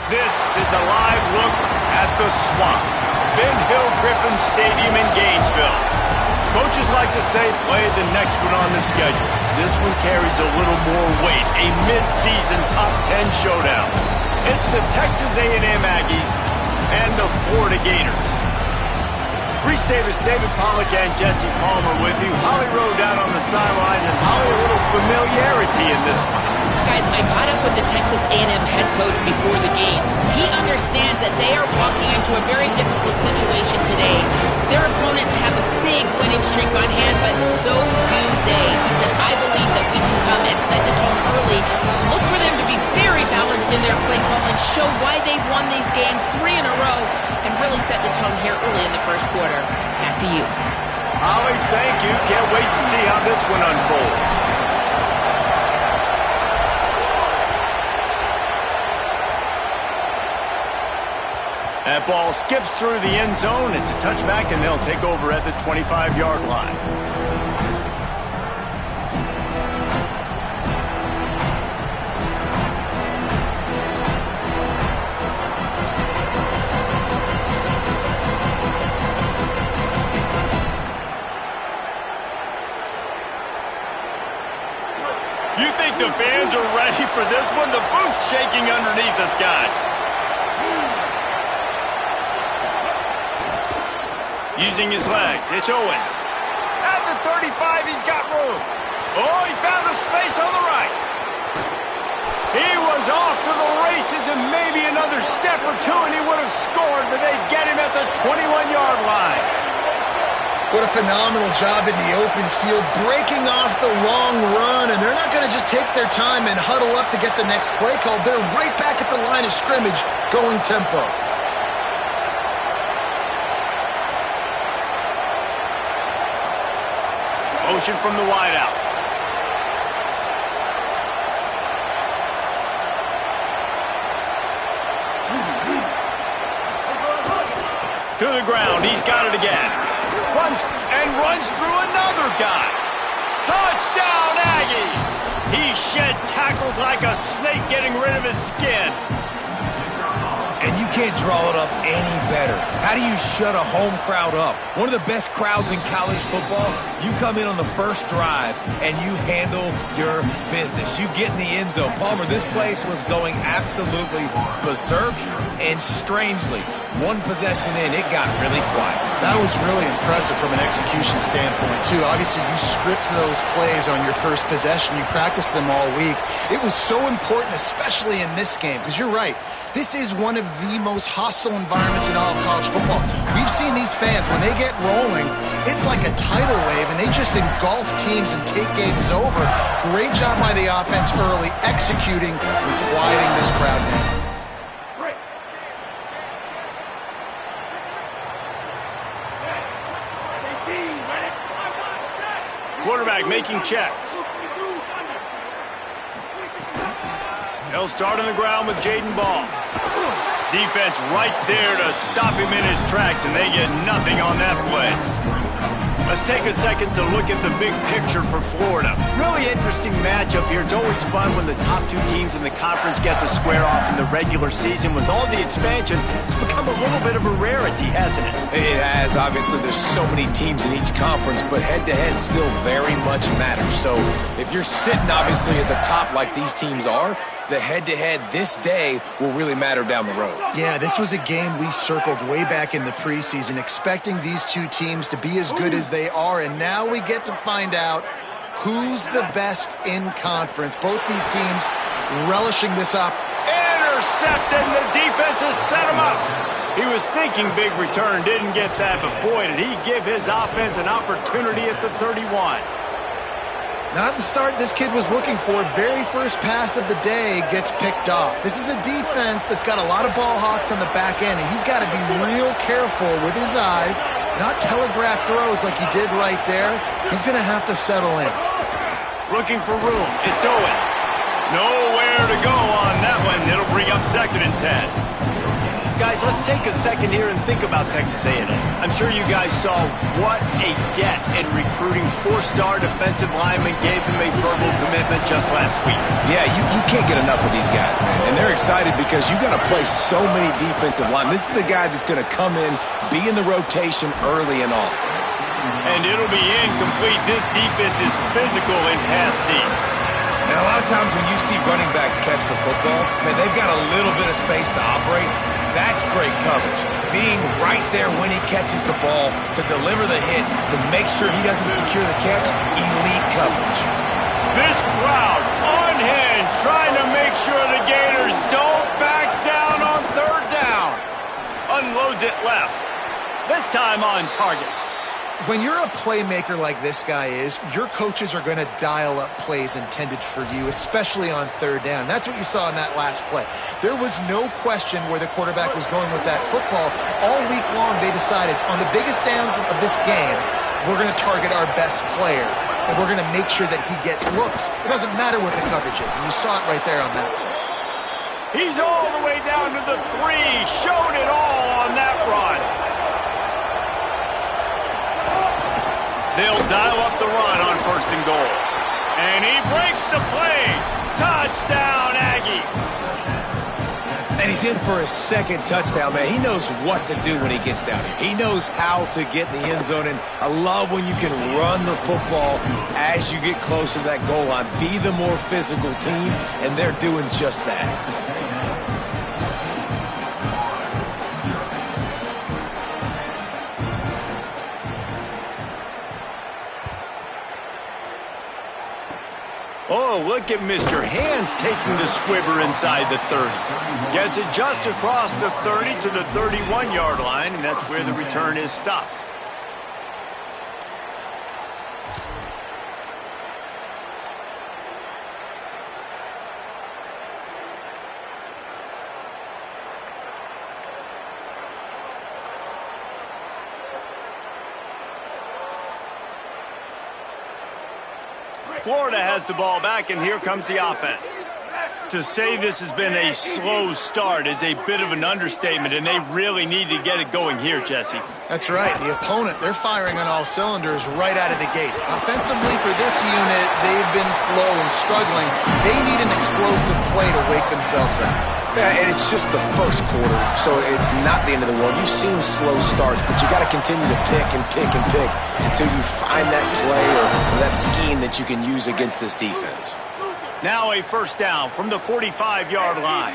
This is a live look at the Swamp, Ben Hill Griffin Stadium in Gainesville. Coaches like to say, play the next one on the schedule. This one carries a little more weight, a mid-season top 10 showdown. It's the Texas A&M Aggies and the Florida Gators. Reese Davis, David Pollack, and Jesse Palmer with you. Holly Rowe down on the sidelines, and Holly, a little familiarity in this one. Guys, I caught up with the Texas A&M head coach before the game. He understands that they are walking into a very difficult situation today. Their opponents have a big winning streak on hand, but so do they. He said, I believe that we can come and set the tone early. Look for them to be very balanced in their play call and show why they've won these games 3 in a row and really set the tone here early in the first quarter. Back to you. Holly, thank you. Can't wait to see how this one unfolds. That ball skips through the end zone. It's a touchback, and they'll take over at the 25-yard line. You think the fans are ready for this one? The booth's shaking underneath us, guys. Using his legs, it's Owens. At the 35, he's got room. Oh, he found a space on the right. He was off to the races, and maybe another step or two, and he would have scored, but they get him at the 21-yard line. What a phenomenal job in the open field, breaking off the long run, and they're not going to just take their time and huddle up to get the next play called. They're right back at the line of scrimmage, going tempo. Motion from the wideout. To the ground. He's got it again. Runs through another guy. Touchdown, Aggie! He shed tackles like a snake getting rid of his skin. And you can't draw it up any better. How do you shut a home crowd up? One of the best crowds in college football, you come in on the first drive and you handle your business. You get in the end zone. Palmer, this place was going absolutely berserk, and strangely, one possession in, it got really quiet. That was really impressive from an execution standpoint, too. Obviously, you script those plays on your first possession. You practice them all week. It was so important, especially in this game, because you're right. This is one of the most hostile environments in all of college football. We've seen these fans, when they get rolling, it's like a tidal wave, and they just engulf teams and take games over. Great job by the offense early, executing and quieting this crowd down. Quarterback making checks. They'll start on the ground with Jaden Ball. Defense right there to stop him in his tracks, and they get nothing on that play. Let's take a second to look at the big picture for Florida. Really interesting matchup here. It's always fun when the top two teams in the conference get to square off in the regular season. With all the expansion, it's become a little bit of a rarity, hasn't it? It has. Obviously, there's so many teams in each conference, but head-to-head still very much matters. So if you're sitting, obviously, at the top like these teams are, the head-to-head this day will really matter down the road. Yeah, this was a game we circled way back in the preseason, expecting these two teams to be as good as they are, and now we get to find out who's the best in conference. Both these teams relishing this up. Intercepted, and the defense has set him up. He was thinking big return, didn't get that, but boy, did he give his offense an opportunity at the 31. Not the start this kid was looking for. Very first pass of the day gets picked off. This is a defense that's got a lot of ball hawks on the back end, and he's got to be real careful with his eyes, not telegraph throws like he did right there. He's going to have to settle in. Looking for room. It's Owens. Nowhere to go on that one. It'll bring up 2nd and 10. Guys, Guys, let's take a second here and think about Texas A&M. I'm sure you guys saw what a get in recruiting four-star defensive linemen gave them a verbal commitment just last week. Yeah, you can't get enough of these guys, man. And they're excited because you got to play so many defensive linemen. This is the guy that's going to come in, be in the rotation early and often. And it'll be incomplete. This defense is physical and pass deep. Now, a lot of times when you see running backs catch the football, man, they've got a little bit of space to operate. That's great coverage. Being right there when he catches the ball to deliver the hit, to make sure he doesn't secure the catch, elite coverage. This crowd, unhinged, trying to make sure the Gators don't back down on third down. Unloads it left. This time on target. When you're a playmaker like this guy is, your coaches are going to dial up plays intended for you, especially on third down. That's what you saw in that last play. There was no question where the quarterback was going with that football. All week long, they decided on the biggest downs of this game, we're going to target our best player, and we're going to make sure that he gets looks. It doesn't matter what the coverage is, and you saw it right there on that. He's all the way down to the 3, showed it all on that run. They'll dial up the run on 1st and goal. And he breaks the play. Touchdown, Aggies. And he's in for his second touchdown, man. He knows what to do when he gets down here. He knows how to get in the end zone. And I love when you can run the football as you get closer to that goal line. Be the more physical team, and they're doing just that. Oh, look at Mr. Hands taking the squibber inside the 30. Gets it just across the 30 to the 31-yard line, and that's where the return is stopped. Florida has the ball back, and here comes the offense. To say this has been a slow start is a bit of an understatement, and they really need to get it going here, Jesse. That's right. The opponent, they're firing on all cylinders right out of the gate. Offensively, for this unit, they've been slow and struggling. They need an explosive play to wake themselves up. Yeah, and it's just the first quarter, so it's not the end of the world. You've seen slow starts, but you got to continue to pick and pick and pick until you find that play or that scheme that you can use against this defense. Now a first down from the 45-yard line.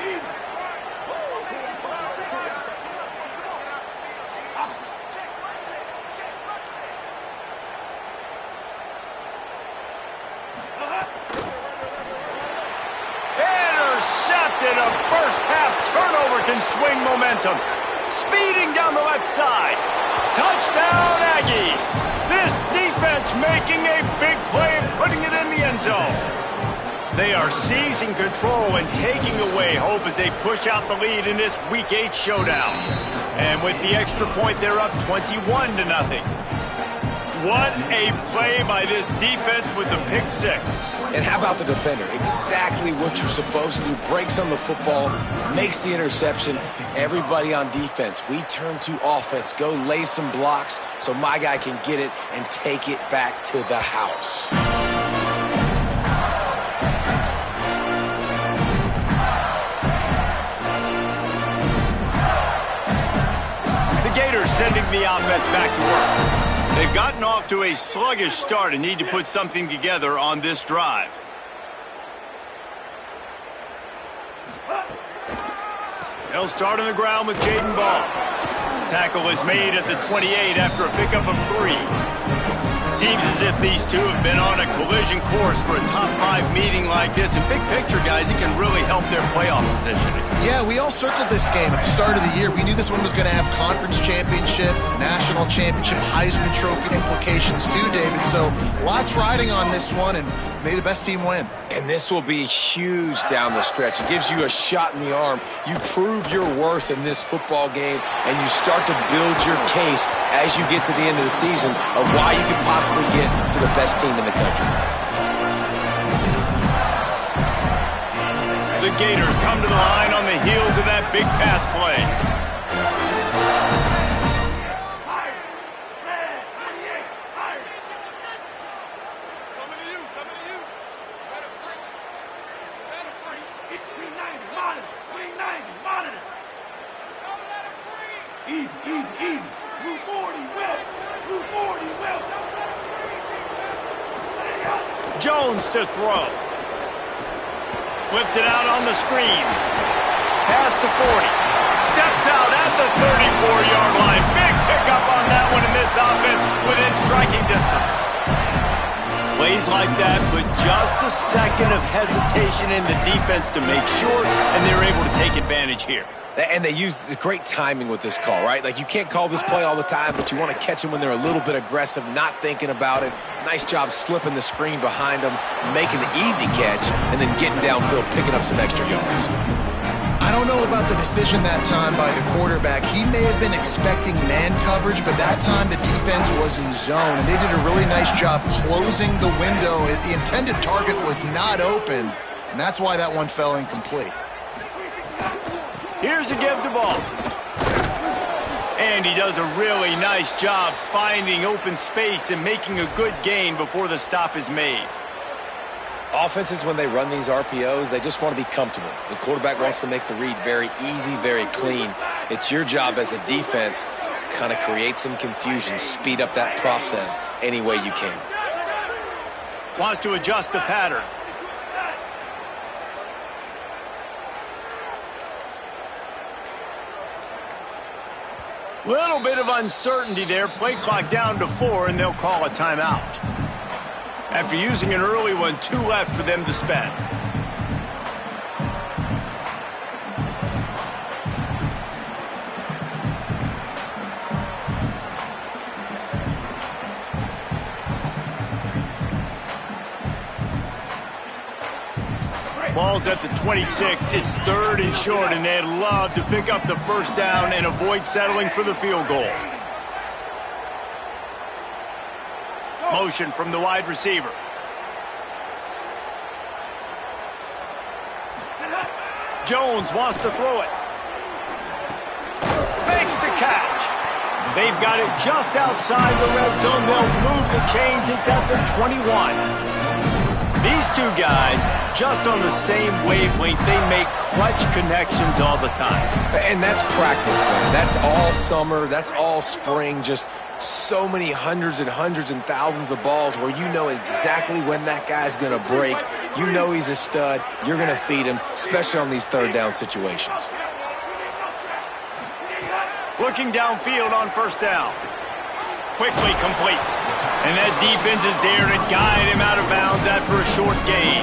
Intercepted. A first-half turnover can swing momentum. Speeding down the left side. Touchdown, Aggies. This defense making a big play and putting it in the end zone. They are seizing control and taking away hope as they push out the lead in this Week 8 showdown. And with the extra point, they're up 21-0. What a play by this defense with the pick six. And how about the defender? Exactly what you're supposed to do. Breaks on the football, makes the interception. Everybody on defense, we turn to offense. Go lay some blocks so my guy can get it and take it back to the house. The Gators sending the offense back to work. They've gotten off to a sluggish start and need to put something together on this drive. They'll start on the ground with Jaden Ball. Tackle is made at the 28 after a pickup of 3. Seems as if these two have been on a collision course for a top 5 meeting like this. And big picture, guys, it can really help their playoff positioning. Yeah, we all circled this game at the start of the year. We knew this one was going to have conference championship, national championship, Heisman Trophy implications too, David. So lots riding on this one, and may the best team win. And this will be huge down the stretch. It gives you a shot in the arm. You prove your worth in this football game, and you start to build your case as you get to the end of the season of why you could possibly get to the best team in the country. The Gators come to the line on the heels of that big pass play. Monitor. 390. Monitor. Easy, easy, easy. Move 40, Will. Move 40, Will. Jones to throw. Flips it out on the screen. Past the 40. Steps out at the 34-yard line. Big pickup on that one in this offense within striking distance. Plays like that, but just a second of hesitation in the defense to make sure, and they're able to take advantage here. And they use great timing with this call, right? Like, you can't call this play all the time, but you want to catch them when they're a little bit aggressive, not thinking about it. Nice job slipping the screen behind them, making the easy catch, and then getting downfield, picking up some extra yards. I don't know about the decision that time by the quarterback. He may have been expecting man coverage, but that time the defense was in zone, and they did a really nice job closing the window. The intended target was not open, and that's why that one fell incomplete. Here's a give to ball. And he does a really nice job finding open space and making a good gain before the stop is made. Offenses, when they run these RPOs, they just want to be comfortable. The quarterback wants to make the read very easy, very clean. It's your job as a defense, kind of create some confusion, speed up that process any way you can. Wants to adjust the pattern. Little bit of uncertainty there. Play clock down to 4, and they'll call a timeout. After using an early one, 2 left for them to spend. Ball's at the 26. It's 3rd and short, and they'd love to pick up the first down and avoid settling for the field goal. Motion from the wide receiver. Jones wants to throw it. Fakes to catch. They've got it just outside the red zone. They'll move the chains. It's at the 21. These two guys, just on the same wavelength, they make clutch connections all the time. And that's practice, man. That's all summer. That's all spring. Just so many hundreds and thousands of balls where you know exactly when that guy's going to break. You know he's a stud. You're going to feed him, especially on these 3rd down situations. Looking downfield on 1st down. Quickly complete. And that defense is there to guide him out of bounds after a short gain.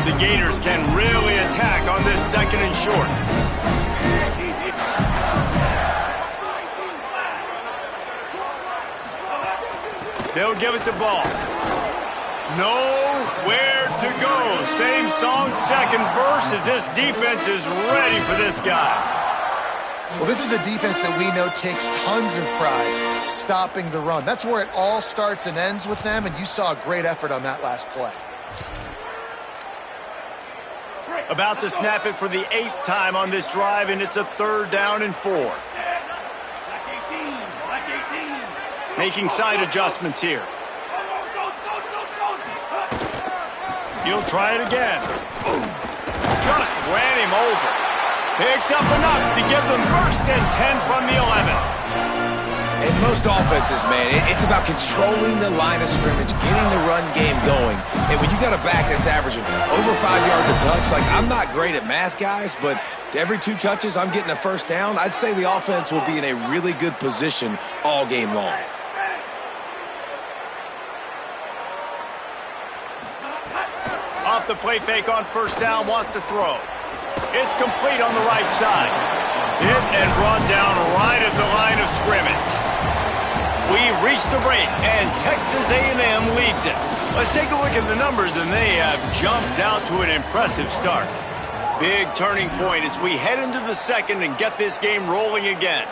The Gators can really attack on this 2nd and short. They'll give it to Ball. Nowhere to go. Same song, 2nd verse, as this defense is ready for this guy. Well, this is a defense that we know takes tons of pride stopping the run. That's where it all starts and ends with them, and you saw a great effort on that last play. About to snap it for the 8th time on this drive, and it's a 3rd down and 4. Making side adjustments here. He'll try it again. Just ran him over. Picks up enough to give them 1st and 10 from the 11. In most offenses, man, it's about controlling the line of scrimmage, getting the run game going. And when you got a back that's averaging over 5 yards a touch, like, I'm not great at math, guys, but every 2 touches I'm getting a 1st down, I'd say the offense will be in a really good position all game long. Off the play fake on 1st down, wants to throw. It's complete on the right side. Hit and run down right at the line of scrimmage. We've reached the break, and Texas A&M leads it. Let's take a look at the numbers, and they have jumped out to an impressive start. Big turning point as we head into the 2nd and get this game rolling again.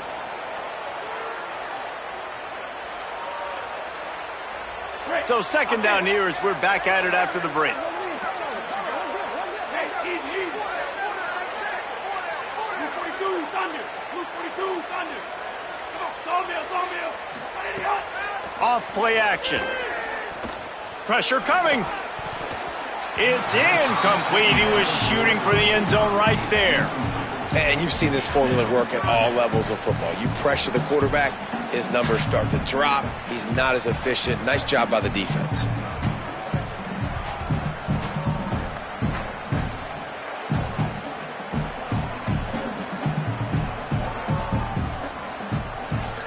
So 2nd down here as we're back at it after the break. off play action. Pressure coming. It's incomplete. He was shooting for the end zone right there. And you've seen this formula work at all levels of football. You pressure the quarterback, his numbers start to drop. He's not as efficient. Nice job by the defense.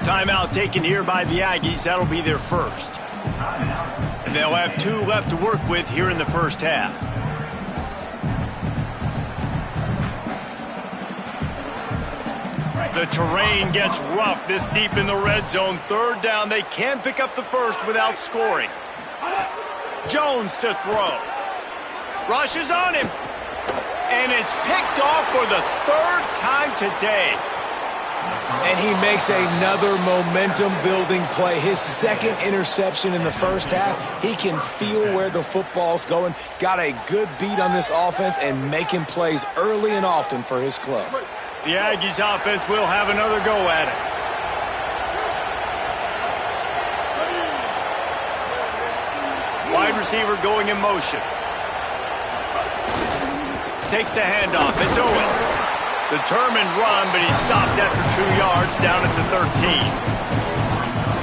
Timeout taken here by the Aggies. That'll be their first. And they'll have 2 left to work with here in the first half. The terrain gets rough this deep in the red zone. 3rd down. They can pick up the first without scoring. Jones to throw. Rushes on him. And it's picked off for the 3rd time today. And he makes another momentum-building play. His 2nd interception in the first half. He can feel where the football's going. Got a good beat on this offense and making plays early and often for his club. The Aggies offense will have another go at it. Wide receiver going in motion. Takes the handoff. It's Owens. Determined run, but he stopped after 2 yards down at the 13.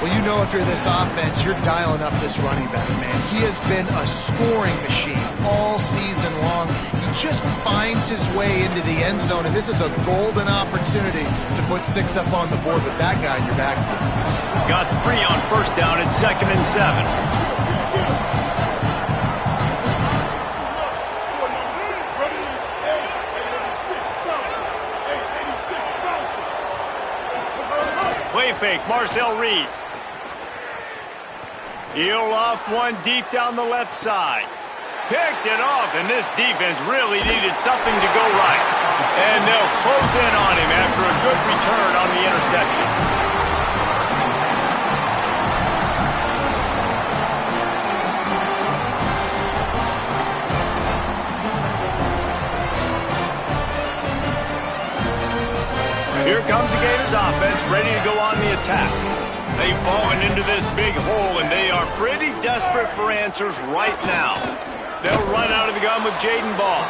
Well, you know if you're this offense, you're dialing up this running back, man. He has been a scoring machine all season long. He just finds his way into the end zone, and this is a golden opportunity to put 6 up on the board with that guy in your backfield. Got 3 on first down at 2nd and 7. Play fake, Marcel Reed. Heel off one deep down the left side. Picked it off, and this defense really needed something to go right. And they'll close in on him after a good return on the interception. Here comes the Gators offense, ready to go on the attack. They've fallen into this big hole, and they are pretty desperate for answers right now. They'll run out of the gun with Jaden Ball.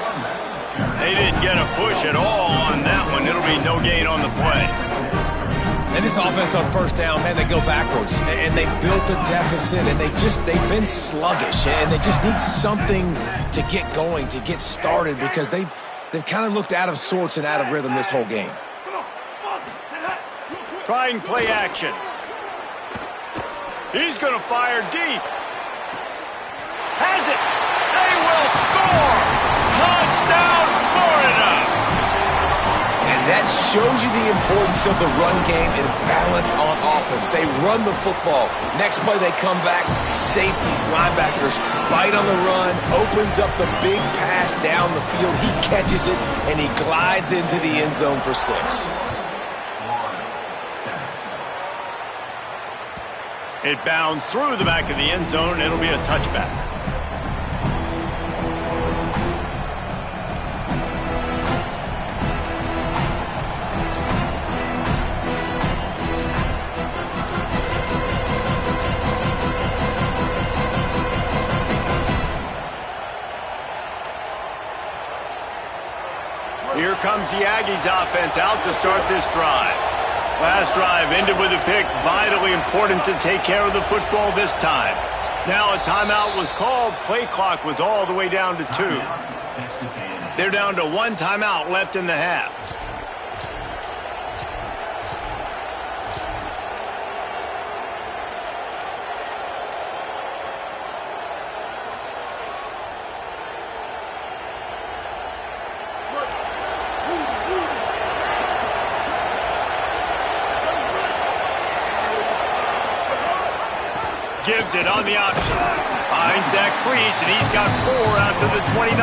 They didn't get a push at all on that one. It'll be no gain on the play. And this offense on first down, man, they go backwards. And they built a deficit, and they've been sluggish. And they just need something to get going, to get started, because they've kind of looked out of sorts and out of rhythm this whole game. Trying play action. He's going to fire deep. Has it. They will score. Touchdown, Florida. And that shows you the importance of the run game and balance on offense. They run the football. Next play, they come back. Safeties, linebackers, bite on the run, opens up the big pass down the field. He catches it, and he glides into the end zone for 6. It bounds through the back of the end zone, and it'll be a touchback. Here comes the Aggies offense out to start this drive. Last drive ended with a pick. Vitally important to take care of the football this time. Now a timeout was called. Play clock was all the way down to 2. They're down to 1 timeout left in the half. Gives it on the option. Finds that crease, and he's got 4 out to the 29.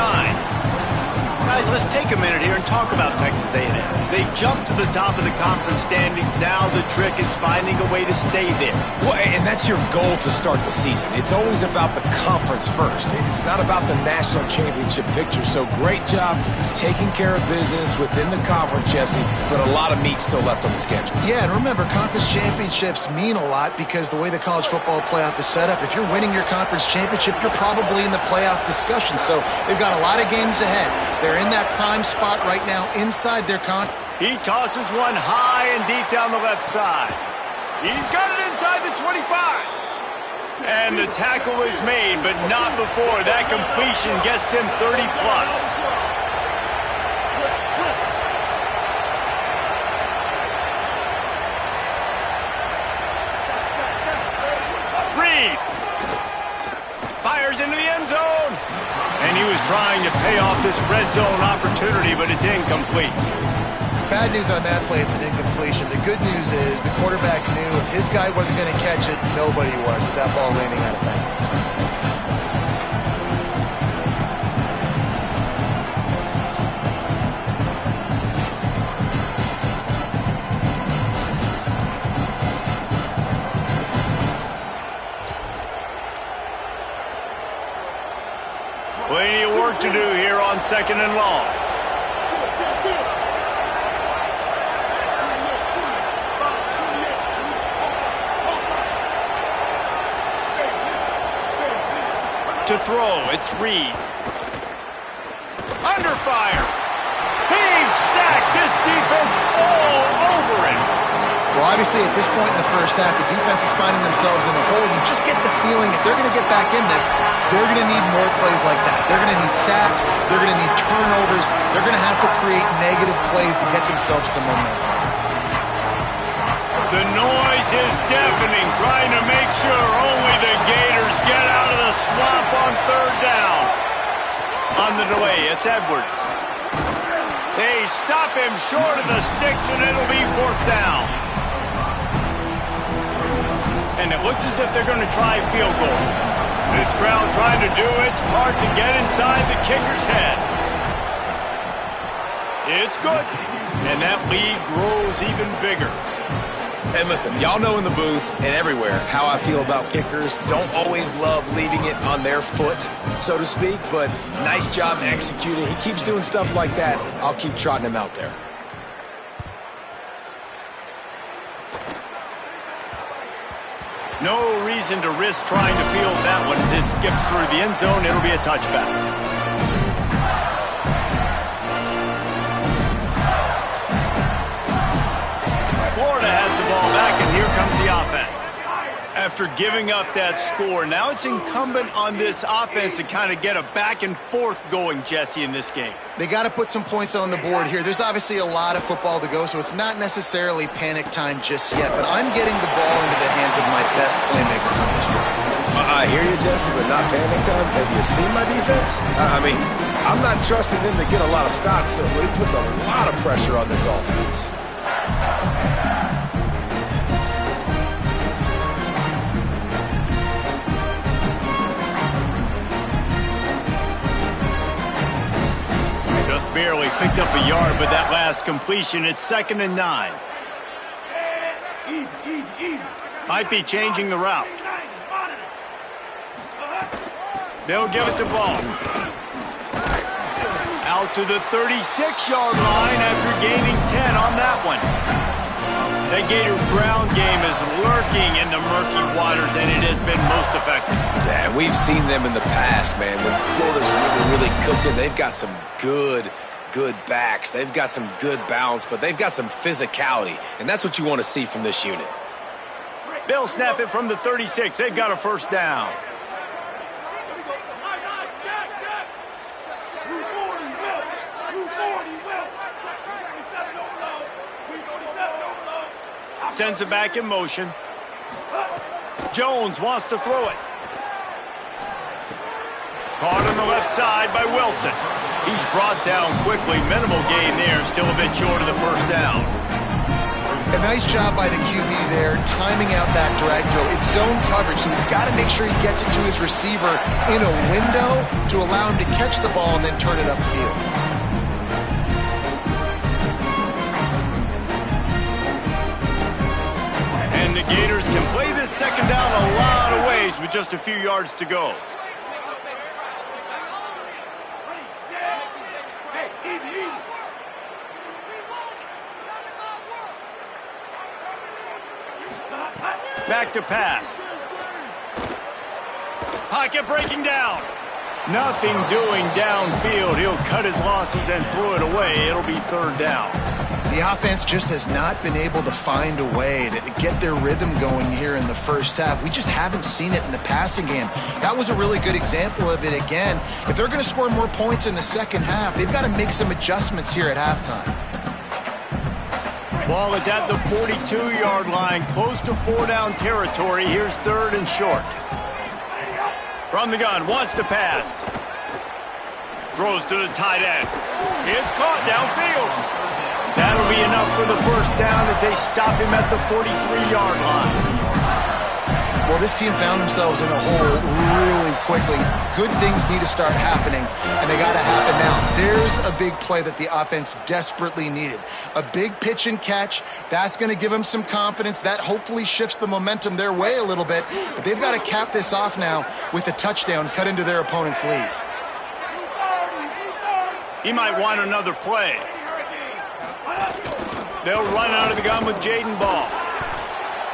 Guys, let's take a minute here and talk about Texas Texas A&M. They jumped to the top of the conference standings. Now the trick is finding a way to stay there. Well, and that's your goal to start the season. It's always about the conference first. It's not about the national championship picture. So great job taking care of business within the conference, Jesse, but a lot of meat still left on the schedule. Yeah, and remember, conference championships mean a lot because the way the college football playoff is set up, if you're winning your conference championship, you're probably in the playoff discussion. So they've got a lot of games ahead. They're in that prime spot right now inside their He tosses one high and deep down the left side. He's got it inside the 25. And the tackle is made, but not before. That completion gets them 30-plus. Reed fires into the end zone. And he was trying to pay off this red zone opportunity, but it's incomplete. Bad news on that play, it's an incompletion. The good news is the quarterback knew if his guy wasn't going to catch it, nobody was with that ball landing out of bounds. Plenty of work to do here on 2nd and long. To throw, it's Reed. Under fire. He's sacked. This defense all over it. Well, obviously, at this point in the first half, the defense is finding themselves in a hole. You just get the feeling if they're going to get back in this, they're going to need more plays like that. They're going to need sacks. They're going to need turnovers. They're going to have to create negative plays to get themselves some momentum. The noise is deafening, trying to make sure only the Gators get out of the swamp on 3rd down. On the delay, it's Edwards. They stop him short of the sticks, and it'll be 4th down. And it looks as if they're going to try a field goal. This crowd trying to do its part to get inside the kicker's head. It's good, and that lead grows even bigger. And listen, y'all know in the booth and everywhere how I feel about kickers. Don't always love leaving it on their foot, so to speak, but nice job executing. He keeps doing stuff like that. I'll keep trotting him out there. No reason to risk trying to field that one as it skips through the end zone. It'll be a touchback. Florida has the ball back, and here comes the offense. After giving up that score, now it's incumbent on this offense to kind of get a back and forth going, Jesse, in this game. They got to put some points on the board here. There's obviously a lot of football to go, so it's not necessarily panic time just yet, but I'm getting the ball into the hands of my best playmakers on this drive. I hear you, Jesse, but not panic time. Have you seen my defense? I'm not trusting them to get a lot of stops, so it puts a lot of pressure on this offense. Barely picked up a yard with that last completion. It's 2nd and 9. Might be changing the route. They'll give it to Ball. Out to the 36-yard line after gaining 10 on that one. The Gator ground game is lurking in the murky waters, and it has been most effective. Yeah, we've seen them in the past, man. When Florida's really cooking, they've got some good backs. They've got some good balance, but they've got some physicality, and that's what you want to see from this unit. They'll snap it from the 36. They've got a 1st down. Sends it back in motion. Jones wants to throw it. Caught on the left side by Wilson. He's brought down quickly. Minimal gain there. Still a bit short of the 1st down. A nice job by the QB there, timing out that drag throw. It's zone coverage, so he's got to make sure he gets it to his receiver in a window to allow him to catch the ball and then turn it upfield. the Gators can play this second down a lot of ways with just a few yards to go. Hey, easy. Back to pass. Pocket breaking down. Nothing doing downfield. He'll cut his losses and throw it away. It'll be third down. The offense just has not been able to find a way to get their rhythm going here in the first half. We just haven't seen it in the passing game. That was a really good example of it again. If they're going to score more points in the second half, they've got to make some adjustments here at halftime. Ball is at the 42-yard line, close to four-down territory. Here's third and short. From the gun, wants to pass. Throws to the tight end. It's caught downfield. That'll be enough for the first down as they stop him at the 43-yard line. Well, this team found themselves in a hole really quickly. Good things need to start happening, and they got to happen now. There's a big play that the offense desperately needed. A big pitch and catch. That's going to give them some confidence. That hopefully shifts the momentum their way a little bit. But they've got to cap this off now with a touchdown cut into their opponent's lead. He might want another play. They'll run out of the gun with Jaden Ball.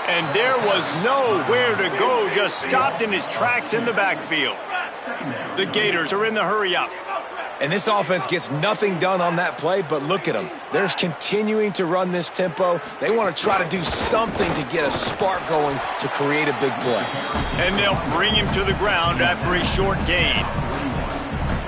And there was nowhere to go, just stopped in his tracks in the backfield. The Gators are in the hurry up. And this offense gets nothing done on that play, but look at them. They're continuing to run this tempo. They want to try to do something to get a spark going to create a big play. And they'll bring him to the ground after a short gain.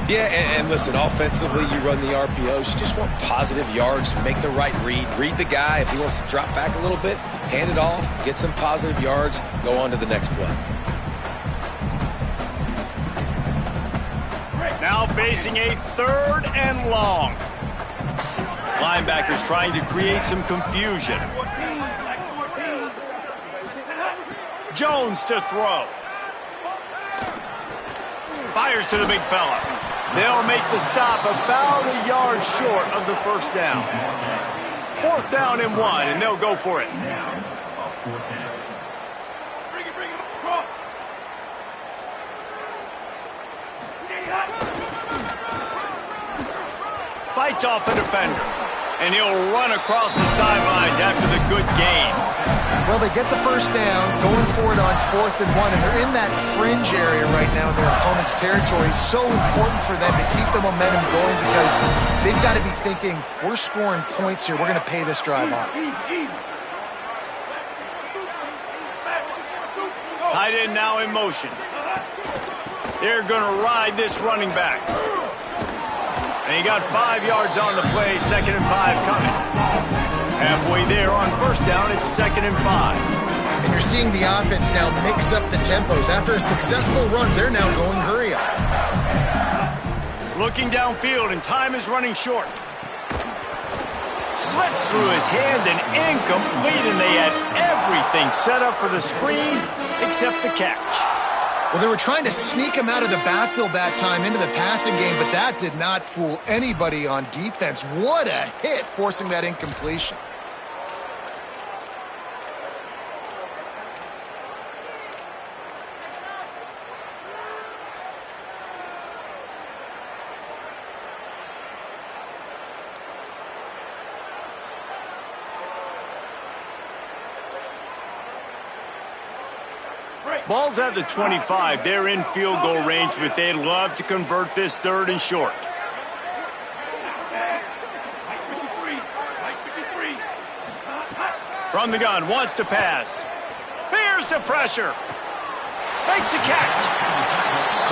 Yeah, and listen, offensively, you run the RPOs. You just want positive yards, make the right read. Read the guy. If he wants to drop back a little bit, hand it off, get some positive yards, go on to the next play. Now facing a third and long. Linebackers trying to create some confusion. Jones to throw. Fires to the big fella. They'll make the stop about a yard short of the first down. Fourth down and one, and they'll go for it. Bring it, cross. Fights off a defender, and he'll run across the sidelines after the good gain. Well, they get the first down, going for it on fourth and one, and they're in that fringe area right now in their opponent's territory. So important for them to keep the momentum going because they've got to be thinking, we're scoring points here. We're going to pay this drive off. Tight end now in motion. They're going to ride this running back. And he got 5 yards on the play, 2nd and 5 coming. Halfway there on first down, it's 2nd and 5. And you're seeing the offense now mix up the tempos. After a successful run, they're now going hurry up. Looking downfield, and time is running short. Slips through his hands and incomplete, and they had everything set up for the screen except the catch. Well, they were trying to sneak him out of the backfield that time into the passing game, but that did not fool anybody on defense. What a hit, forcing that incompletion. Ball's at the 25. They're in field goal range, but they'd love to convert this third and short. From the gun, wants to pass. Here's the pressure. Makes a catch.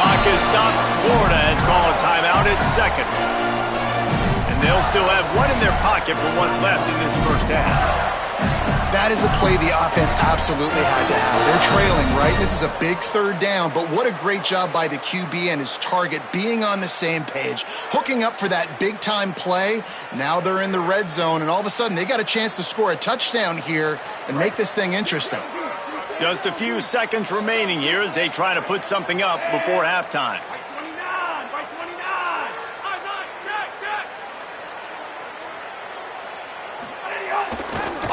Clock is stopped. Florida has called a timeout at 2nd. And they'll still have one in their pocket for what's left in this first half. That is a play the offense absolutely had to have. They're trailing, right? This is a big third down, but what a great job by the QB and his target being on the same page, hooking up for that big-time play. Now they're in the red zone, and all of a sudden they got a chance to score a touchdown here and make this thing interesting. Just a few seconds remaining here as they try to put something up before halftime.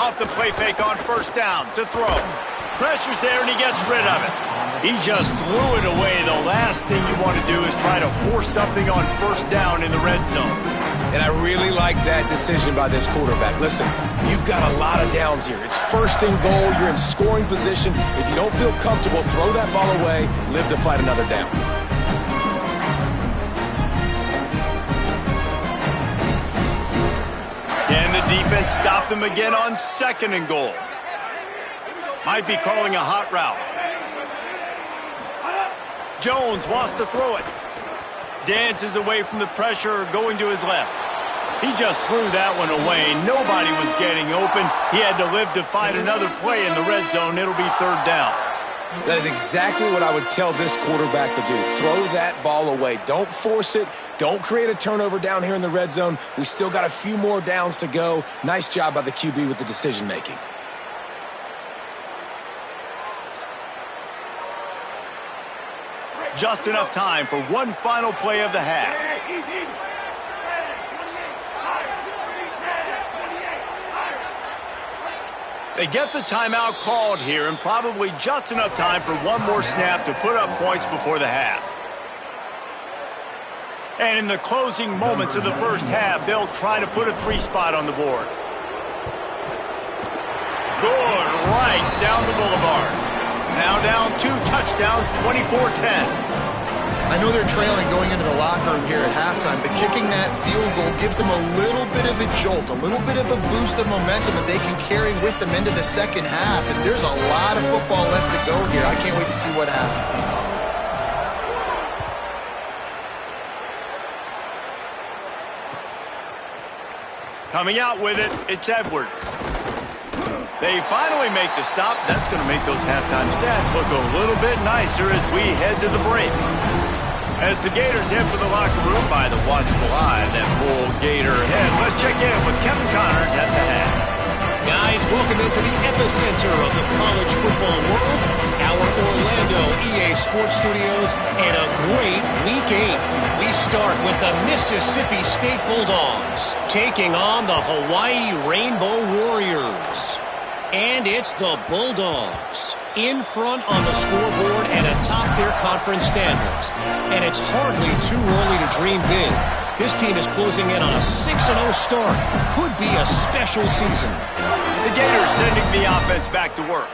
Off the play fake on first down to throw. Pressure's there, and he gets rid of it. He just threw it away. The last thing you want to do is try to force something on first down in the red zone. And I really like that decision by this quarterback. Listen, you've got a lot of downs here. It's first and goal. You're in scoring position. If you don't feel comfortable, throw that ball away. Live to fight another down. Can the defense stop them again on second and goal? Might be calling a hot route. Jones wants to throw it. Dances away from the pressure, going to his left. He just threw that one away. Nobody was getting open. He had to live to find another play in the red zone. It'll be third down. That is exactly what I would tell this quarterback to do. Throw that ball away. Don't force it. Don't create a turnover down here in the red zone. We still got a few more downs to go. Nice job by the QB with the decision-making. Just enough time for one final play of the half. They get the timeout called here, and probably just enough time for one more snap to put up points before the half. And in the closing moments of the first half, they'll try to put a 3 spot on the board. Good, right down the boulevard. Now down 2 touchdowns, 24-10. I know they're trailing going into the locker room here at halftime, but kicking that field goal gives them a little bit of a jolt, a little bit of a boost of momentum that they can carry with them into the second half. And there's a lot of football left to go here. I can't wait to see what happens. Coming out with it, it's Edwards. They finally make the stop. That's going to make those halftime stats look a little bit nicer as we head to the break. As the Gators head for the locker room by the watchful eye, that bull Gator head. Let's check in with Kevin Connors at the head. Guys, welcome into the epicenter of the college football world, our Orlando EA Sports Studios, and a great Week 8. We start with the Mississippi State Bulldogs taking on the Hawaii Rainbow Warriors. And it's the Bulldogs in front on the scoreboard and atop their conference standings. And it's hardly too early to dream big. This team is closing in on a 6-0 start. Could be a special season. The Gators sending the offense back to work.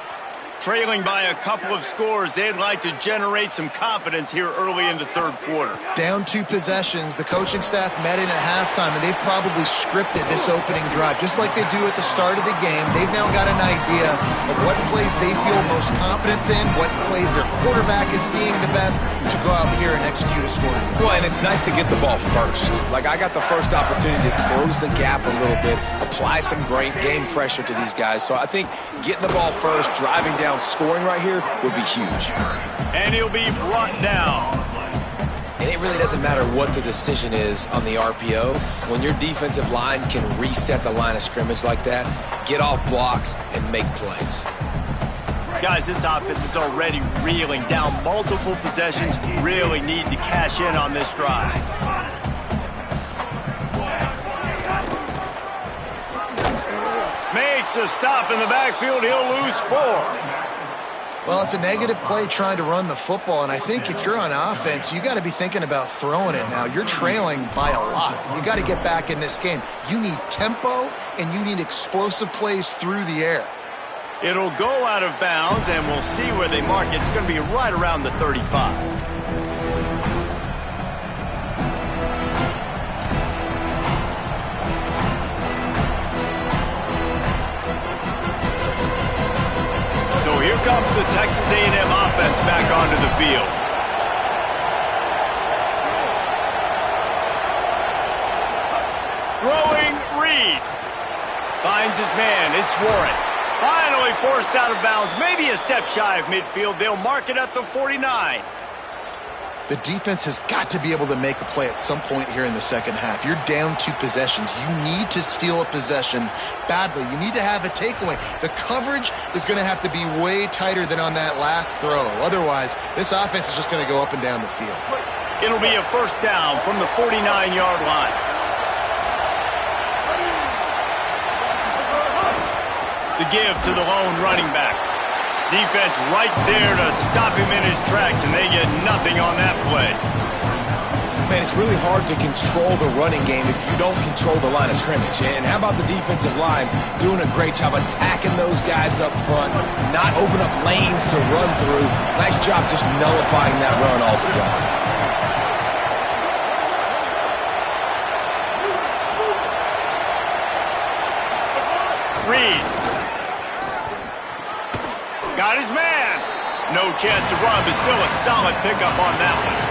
Trailing by a couple of scores, they'd like to generate some confidence here early in the third quarter. Down 2 possessions, the coaching staff met in at halftime, and they've probably scripted this opening drive. Just like they do at the start of the game, they've now got an idea of what plays they feel most confident in, what plays their quarterback is seeing the best to go out here and execute a scoring. Well, and it's nice to get the ball first. Like, I got the first opportunity to close the gap a little bit, apply some great game pressure to these guys. So I think getting the ball first, driving down, scoring right here would be huge. And he'll be brought down. And it really doesn't matter what the decision is on the RPO. When your defensive line can reset the line of scrimmage like that, get off blocks and make plays. Guys, this offense is already reeling down multiple possessions. Really need to cash in on this drive. Makes a stop in the backfield. He'll lose 4. Well, it's a negative play trying to run the football, and I think if you're on offense, you got to be thinking about throwing it now. You're trailing by a lot. You got to get back in this game. You need tempo, and you need explosive plays through the air. It'll go out of bounds, and we'll see where they mark it. It's going to be right around the 35. So here comes the Texas A&M offense back onto the field. Throwing Reed. Finds his man. It's Warren. Finally forced out of bounds. Maybe a step shy of midfield. They'll mark it at the 49. The defense has got to be able to make a play at some point here in the second half. You're down 2 possessions. You need to steal a possession badly. You need to have a takeaway. The coverage is going to have to be way tighter than on that last throw. Otherwise, this offense is just going to go up and down the field. It'll be a first down from the 49-yard line. The give to the lone running back. Defense right there to stop him in his tracks, and they get nothing on that play. Man, it's really hard to control the running game if you don't control the line of scrimmage. And how about the defensive line doing a great job attacking those guys up front, not open up lanes to run through. Nice job just nullifying that run altogether. Reed. Got his man. No chance to run, but still a solid pickup on that one.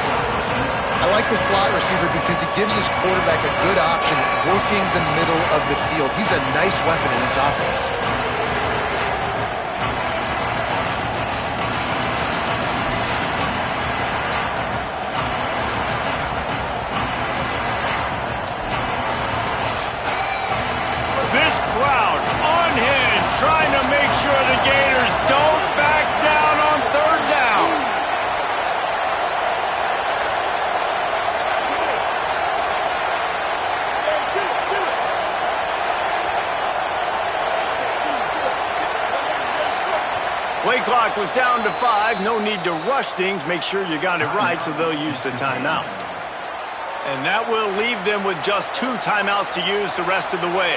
I like the slot receiver because he gives his quarterback a good option working the middle of the field. He's a nice weapon in this offense. This crowd unhinged, trying to make sure the Gators don't back down on third down. Play clock was down to 5. No need to rush things. Make sure you got it right, so they'll use the timeout. And that will leave them with just 2 timeouts to use the rest of the way.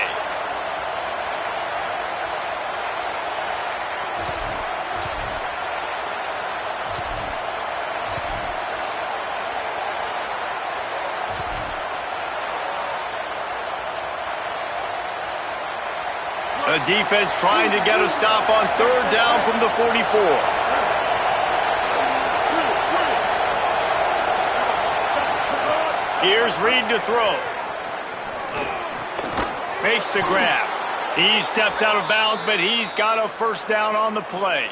The defense trying to get a stop on third down from the 44. Here's Reed to throw. Makes the grab. He steps out of bounds, but he's got a first down on the play.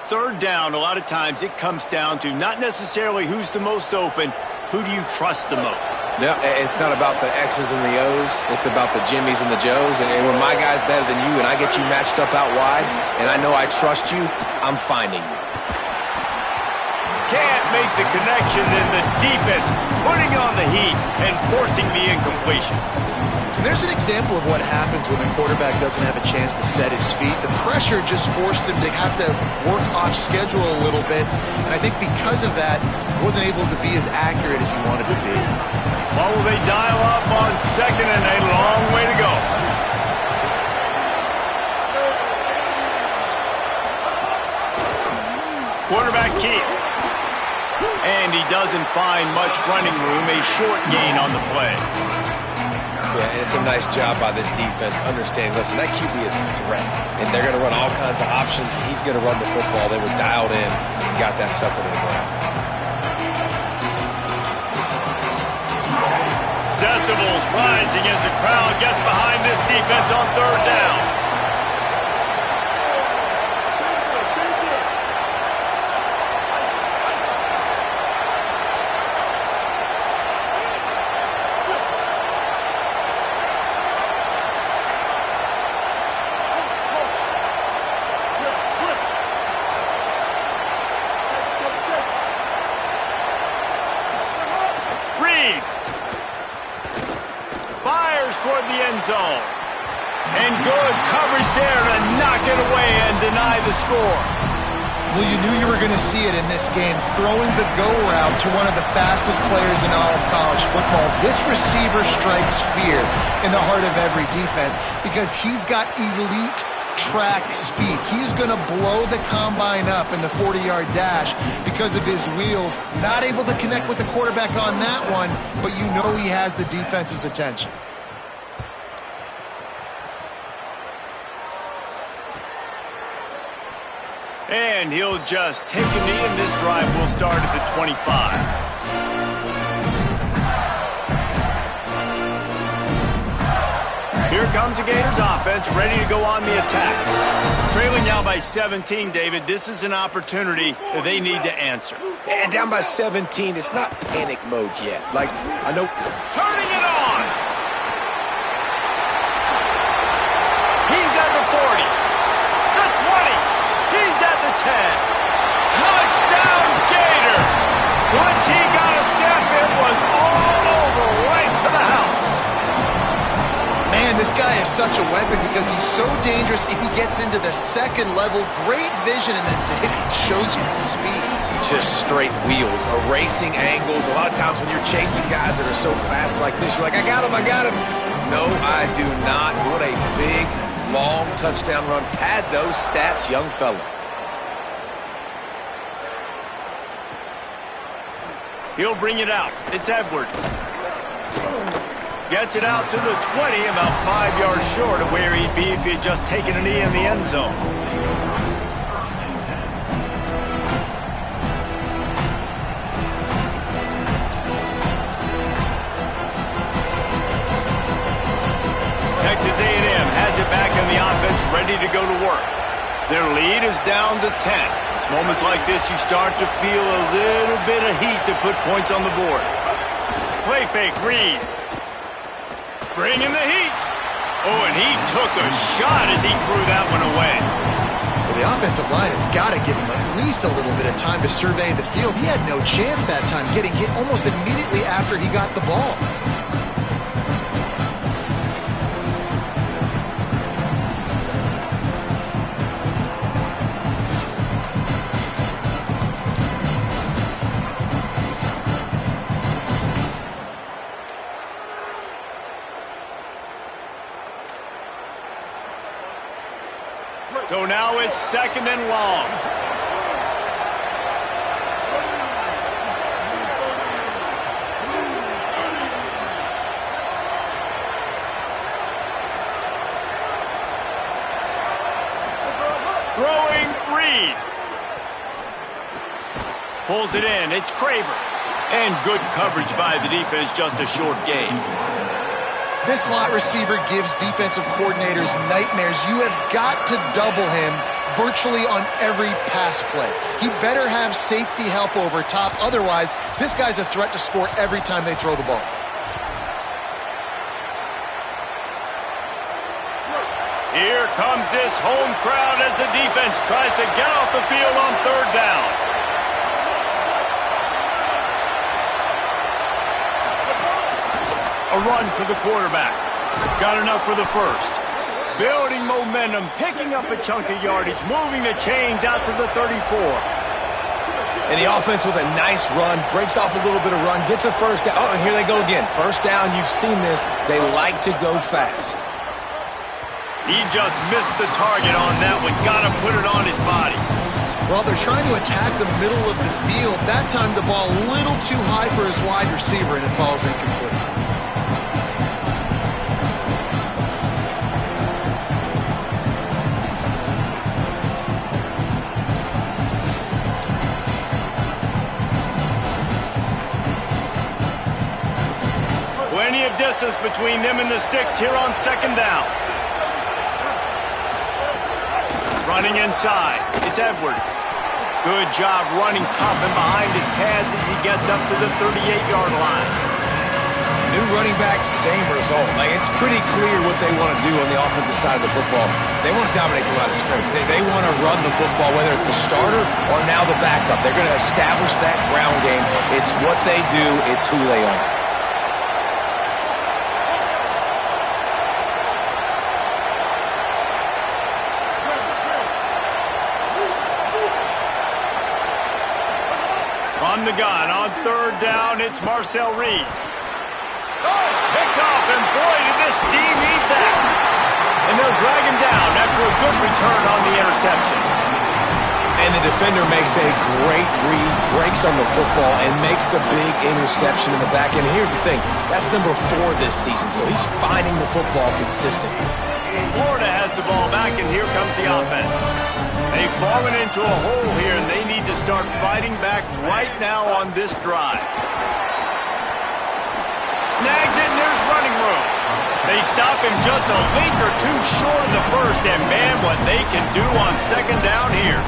Third down, a lot of times it comes down to not necessarily who's the most open, who do you trust the most? Yeah, it's not about the X's and the O's. It's about the Jimmies and the Joes. And when my guy's better than you and I get you matched up out wide and I know I trust you, I'm finding you. Can't make the connection, and the defense putting on the heat and forcing the incompletion. And there's an example of what happens when the quarterback doesn't have a chance to set his feet. The pressure just forced him to have to work off schedule a little bit. And I think because of that, he wasn't able to be as accurate as he wanted to be. Well, will they dial up on second, and a long way to go. Quarterback keep. And he doesn't find much running room, a short gain on the play. Yeah, and it's a nice job by this defense understanding, listen, that QB is a threat. And they're going to run all kinds of options, and he's going to run the football. They were dialed in and got that sucker to the ground. Decibels rising as the crowd gets behind this defense on third down. Toward the end zone. And good coverage there to knock it away and deny the score. Well, you knew you were going to see it in this game, throwing the go route to one of the fastest players in all of college football. This receiver strikes fear in the heart of every defense because he's got elite track speed. He's going to blow the combine up in the 40-yard dash because of his wheels. Not able to connect with the quarterback on that one, but you know he has the defense's attention. And he'll just take a knee, and this drive will start at the 25. Here comes the Gators offense, ready to go on the attack. Trailing now by 17, David. This is an opportunity that they need to answer. And down by 17, it's not panic mode yet. Like, I know. Turning it on! He's at the 40. The 20. He's at the 10. Touchdown, Gator! Once he got a step, it was all over, right to the house. Man, this guy is such a weapon because he's so dangerous if he gets into the second level. Great vision, and then David shows you the speed. Just straight wheels, erasing angles. A lot of times when you're chasing guys that are so fast like this, you're like, I got him, I got him. No, I do not. What a big, long touchdown run. Pad those stats, young fella. He'll bring it out. It's Edwards. Gets it out to the 20, about 5 yards short of where he'd be if he had just taken a knee in the end zone. Texas A&M has it back in the offense, ready to go to work. Their lead is down to 10. It's moments like this you start to feel a little bit of heat to put points on the board. Play fake, Reed. Bringing the heat. Oh, and he took a shot as he threw that one away. Well, the offensive line has got to give him at least a little bit of time to survey the field. He had no chance that time, getting hit almost immediately after he got the ball. So now it's 2nd and long. Throwing Reed. Pulls it in. It's Craver. And good coverage by the defense, just a short gain. This slot receiver gives defensive coordinators nightmares. You have got to double him virtually on every pass play. He better have safety help over top. Otherwise, this guy's a threat to score every time they throw the ball. Here comes this home crowd as the defense tries to get off the field on 3rd down. A run for the quarterback. Got enough for the first. Building momentum, picking up a chunk of yardage, moving the chains out to the 34. And the offense with a nice run, breaks off a little bit of run, gets a first down. Oh, and here they go again. First down, you've seen this. They like to go fast. He just missed the target on that one. Got to put it on his body. Well, they're trying to attack the middle of the field. That time the ball a little too high for his wide receiver, and it falls incomplete. Plenty of distance between them and the sticks here on 2nd down. Running inside, it's Edwards. Good job running tough and behind his pads as he gets up to the 38-yard line. New running back, same result. Like, it's pretty clear what they want to do on the offensive side of the football. They want to dominate the line of scrimmage. They want to run the football, whether it's the starter or now the backup. They're going to establish that ground game. It's what they do. It's who they are. From the gun on 3rd down, it's Marcel Reed. Oh, it's picked off, and boy, did this D need that. And they'll drag him down after a good return on the interception. And the defender makes a great read, breaks on the football, and makes the big interception in the back end. And here's the thing, that's number 4 this season, so he's finding the football consistently. Florida has the ball back, and here comes the offense. They've fallen into a hole here, and they need to start fighting back right now on this drive. Snags it, and there's running room. They stop him just a link or two short of the first, and man, what they can do on 2nd down here.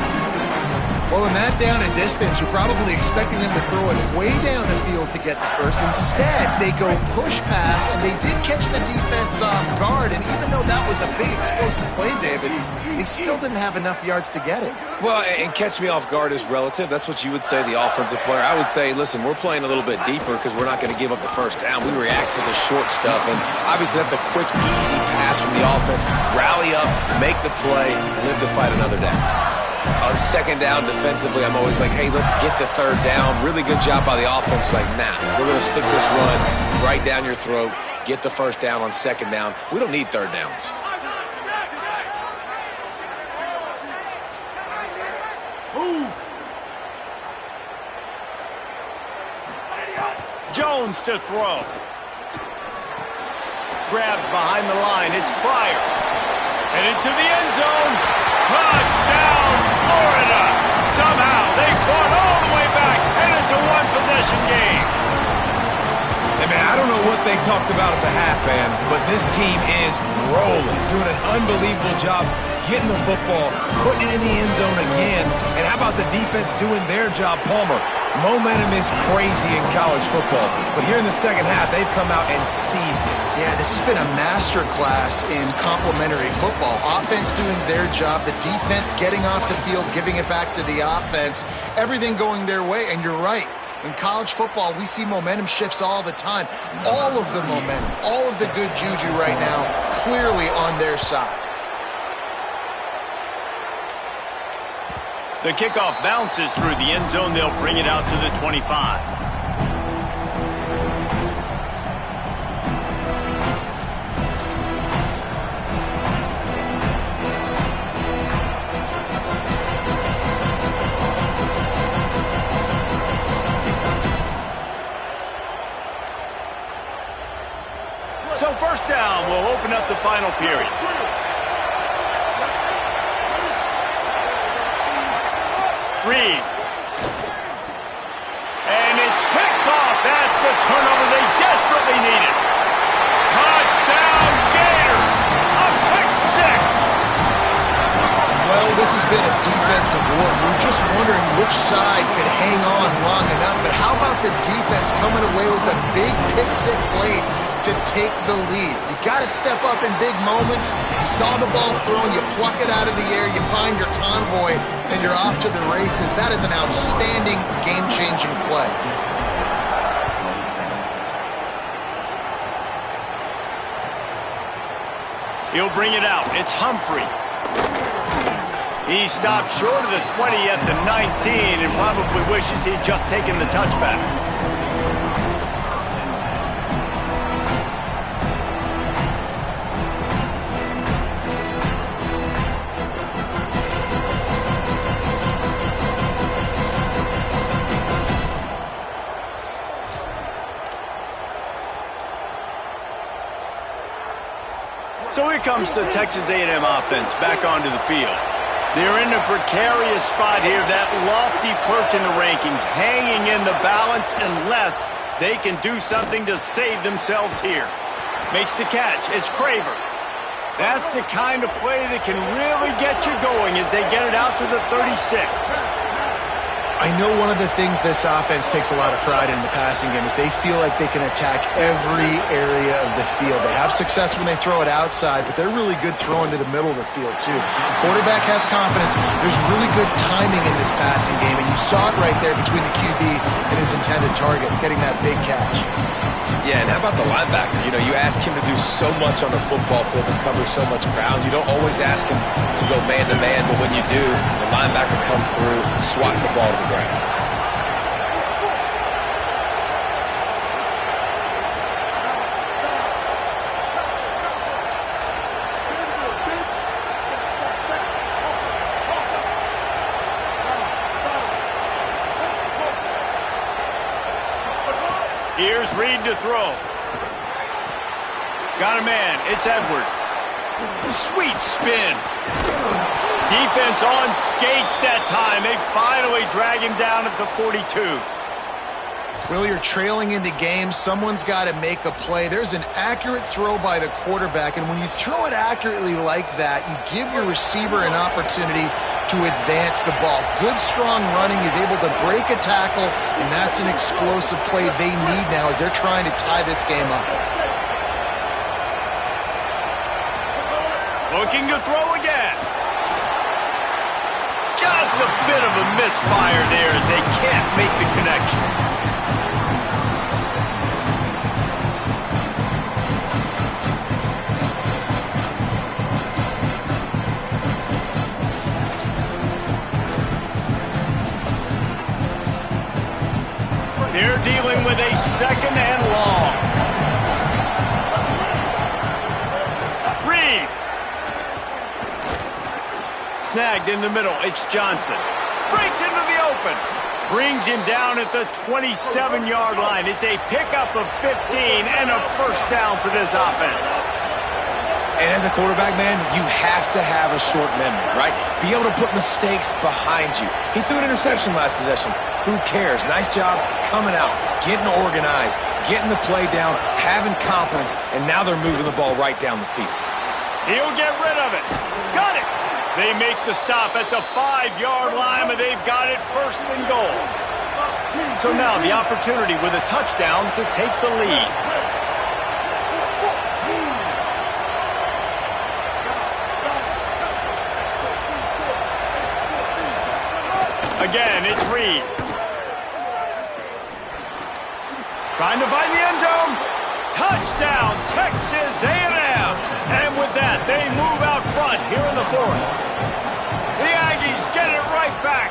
Well, in that down and distance, you're probably expecting them to throw it way down the field to get the first. Instead, they go push pass, and they did catch the defense off guard. And even though that was a big explosive play, David, they still didn't have enough yards to get it. Well, and catch me off guard is relative. That's what you would say, the offensive player. I would say, listen, we're playing a little bit deeper because we're not going to give up the first down. We react to the short stuff, and obviously that's a quick, easy pass from the offense. Rally up, make the play, live to fight another down. On second down defensively, I'm always like, hey, let's get to third down. Really good job by the offense. Like, nah, we're going to stick this run right down your throat, get the first down on second down. We don't need third downs. Jones to throw. Grabbed behind the line. It's Pryor. Headed to the end zone. Touchdown, Florida. Somehow they fought all the way back, and it's a one-possession game. Hey, man, I don't know what they talked about at the half, man, but this team is rolling, doing an unbelievable job getting the football, putting it in the end zone again. And how about the defense doing their job, Palmer? Momentum is crazy in college football, but here in the second half, they've come out and seized it. Yeah, this has been a master class in complementary football. Offense doing their job, the defense getting off the field, giving it back to the offense, everything going their way. And you're right. In college football, we see momentum shifts all the time. All of the momentum, all of the good juju right now, clearly on their side. The kickoff bounces through the end zone. They'll bring it out to the 25. So first down will open up the final period. Reed. And it's picked off. That's the turnover they desperately needed. Touchdown, Gators. A pick six. Well, this has been a defensive war. We're just wondering which side could hang on long enough. But how about the defense coming away with a big pick six late to take the lead? You got to step up in big moments. You saw the ball thrown, you pluck it out of the air, you find your convoy, and you're off to the races. That is an outstanding game-changing play. He'll bring it out. It's Humphrey. He stopped short of the 20 at the 19 and probably wishes he'd just taken the touchback. So here comes the Texas A&M offense back onto the field. They're in a precarious spot here, that lofty perch in the rankings, hanging in the balance unless they can do something to save themselves here. Makes the catch. It's Craver. That's the kind of play that can really get you going as they get it out to the 36. I know one of the things this offense takes a lot of pride in the passing game is they feel like they can attack every area of the field. They have success when they throw it outside, but they're really good throwing to the middle of the field too. Quarterback has confidence. There's really good timing in this passing game, and you saw it right there between the QB and his intended target, getting that big catch. Yeah, and how about the linebacker? You know, you ask him to do so much on the football field and cover so much ground. You don't always ask him to go man-to-man, but when you do, the linebacker comes through, swats the ball to the ground. Here's Reed to throw. Got a man. It's Edwards. Sweet spin. Defense on skates that time. They finally drag him down at the 42. Well, you're trailing into games. Someone's got to make a play. There's an accurate throw by the quarterback, and when you throw it accurately like that, you give your receiver an opportunity to advance the ball. Good, strong running is able to break a tackle, and that's an explosive play they need now as they're trying to tie this game up. Looking to throw again. Just a bit of a misfire there as they can't make the connection. They're dealing with a second and long. Reed. Snagged in the middle. It's Johnson. Breaks into the open. Brings him down at the 27-yard line. It's a pickup of 15 and a first down for this offense. And as a quarterback, man, you have to have a short memory, right? Be able to put mistakes behind you. He threw an interception last possession. Who cares? Nice job coming out, getting organized, getting the play down, having confidence, and now they're moving the ball right down the field. He'll get rid of it. Got it. They make the stop at the 5-yard line, and they've got it first and goal. So now the opportunity with a touchdown to take the lead. Again, it's Reed. Trying to find the end zone. Touchdown, Texas A&M. And with that, they move out front here in the fourth. The Aggies get it right back.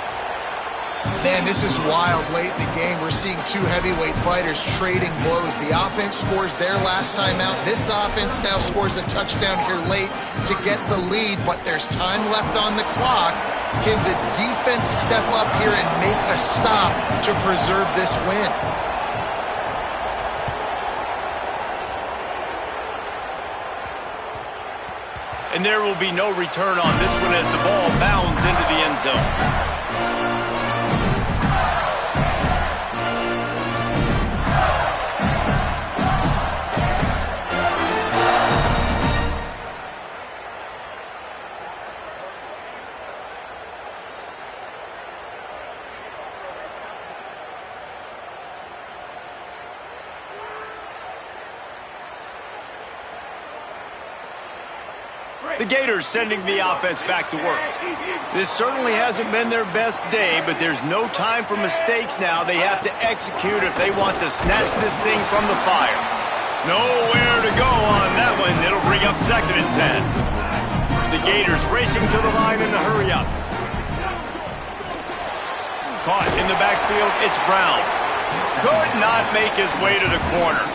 Man, this is wild late in the game. We're seeing two heavyweight fighters trading blows. The offense scores their last time out. This offense now scores a touchdown here late to get the lead, but there's time left on the clock. Can the defense step up here and make a stop to preserve this win? And there will be no return on this one as the ball bounds into the end zone. The Gators sending the offense back to work. This certainly hasn't been their best day, but there's no time for mistakes now. They have to execute if they want to snatch this thing from the fire. Nowhere to go on that one. It'll bring up second and 10. The Gators racing to the line in a hurry up. Caught in the backfield, it's Brown. Could not make his way to the corner.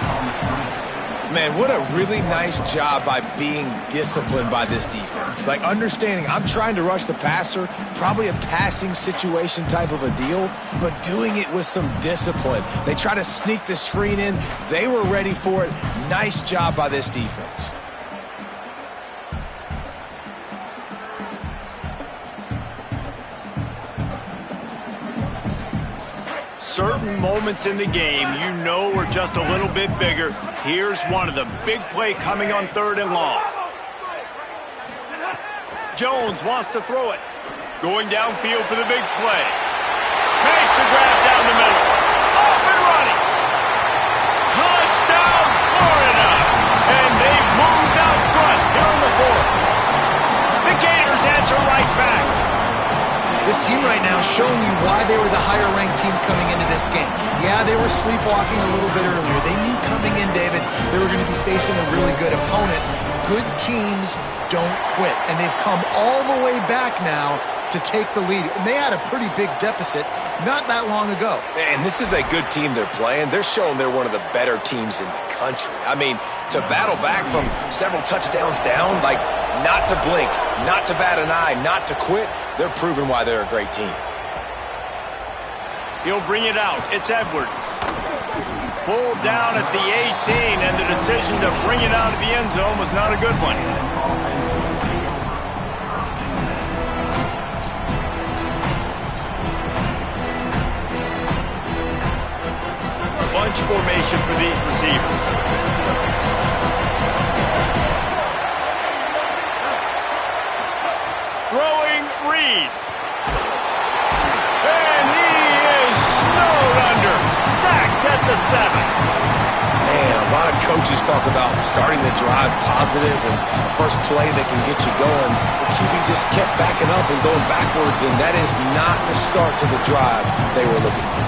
Man, what a really nice job by being disciplined by this defense. Like, understanding I'm trying to rush the passer, probably a passing situation type of a deal, but doing it with some discipline. They try to sneak the screen in. They were ready for it. Nice job by this defense. Certain moments in the game you know are just a little bit bigger. Here's one of them. Big play coming on third and long. Jones wants to throw it. Going downfield for the big play. Makes the grab down the middle. Off and running. Touchdown, Florida. And they've moved out front here in the fourth. The Gators answer right back. This team right now is showing you why they were the higher-ranked team coming into this game. Yeah, they were sleepwalking a little bit earlier. They knew coming in, David, they were going to be facing a really good opponent. Good teams don't quit, and they've come all the way back now to take the lead. And they had a pretty big deficit not that long ago. Man, this is a good team they're playing. They're showing they're one of the better teams in the country. I mean, to battle back from several touchdowns down, like, not to blink, not to bat an eye, not to quit, they're proving why they're a great team. He'll bring it out. It's Edwards. Pulled down at the 18, and the decision to bring it out of the end zone was not a good one. combination for these receivers. Throwing Reed. And he is snowed under. Sacked at the 7. Man, a lot of coaches talk about starting the drive positive and the first play that can get you going. The QB just kept backing up and going backwards, and that is not the start to the drive they were looking for.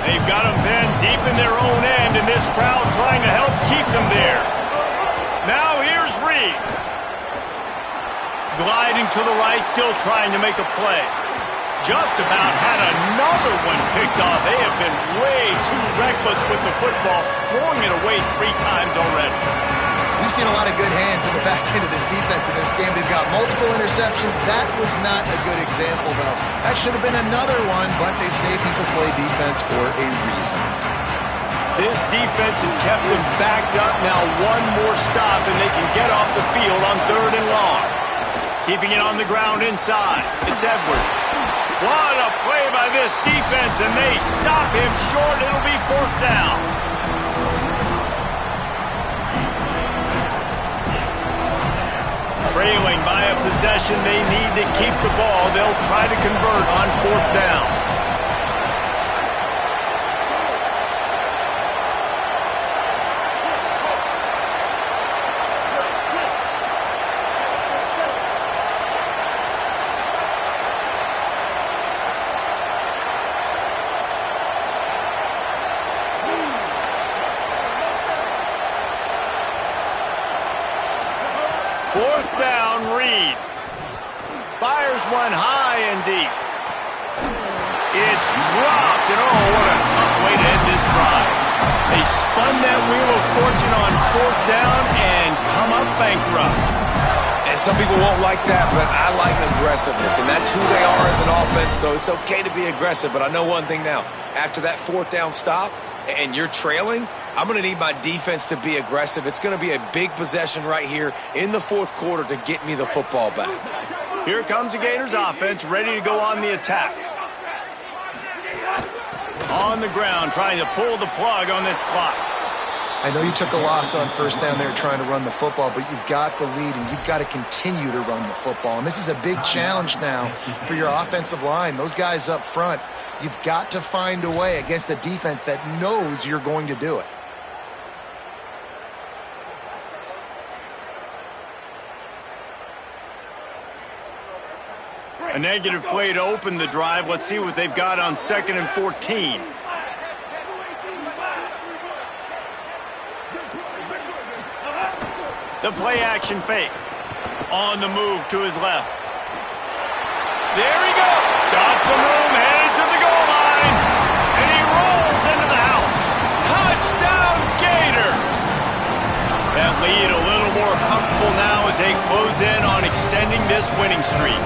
They've got them then deep in their own end, and this crowd trying to help keep them there. Now here's Reed. Gliding to the right, still trying to make a play. Just about had another one picked off. They have been way too reckless with the football, throwing it away 3 times already. We've seen a lot of good hands in the back end of this defense in this game. They've got multiple interceptions. That was not a good example, though. That should have been another one, but they say people play defense for a reason. This defense has kept them backed up. Now one more stop, and they can get off the field on 3rd and long. Keeping it on the ground inside. It's Edwards. What a play by this defense, and they stop him short. It'll be 4th down. Trailing by a possession, they need to keep the ball. They'll try to convert on 4th down. Fourth down, Reed. Fires one high and deep. It's dropped, and oh, what a tough way to end this drive. They spun that wheel of fortune on 4th down and come up bankrupt. And some people won't like that, but I like aggressiveness, and that's who they are as an offense, so it's okay to be aggressive. But I know one thing now. After that 4th down stop and you're trailing, I'm going to need my defense to be aggressive. It's going to be a big possession right here in the 4th quarter to get me the football back. Here comes the Gators offense, ready to go on the attack. On the ground, trying to pull the plug on this clock. I know you took a loss on 1st down there trying to run the football, but you've got the lead, and you've got to continue to run the football. And this is a big challenge now for your offensive line. Those guys up front, you've got to find a way against a defense that knows you're going to do it. A negative play to open the drive. Let's see what they've got on 2nd and 14. The play action fake. On the move to his left. There he goes. Got some room, headed to the goal line. And he rolls into the house. Touchdown, Gators. That lead a little more comfortable now as they close in on extending this winning streak.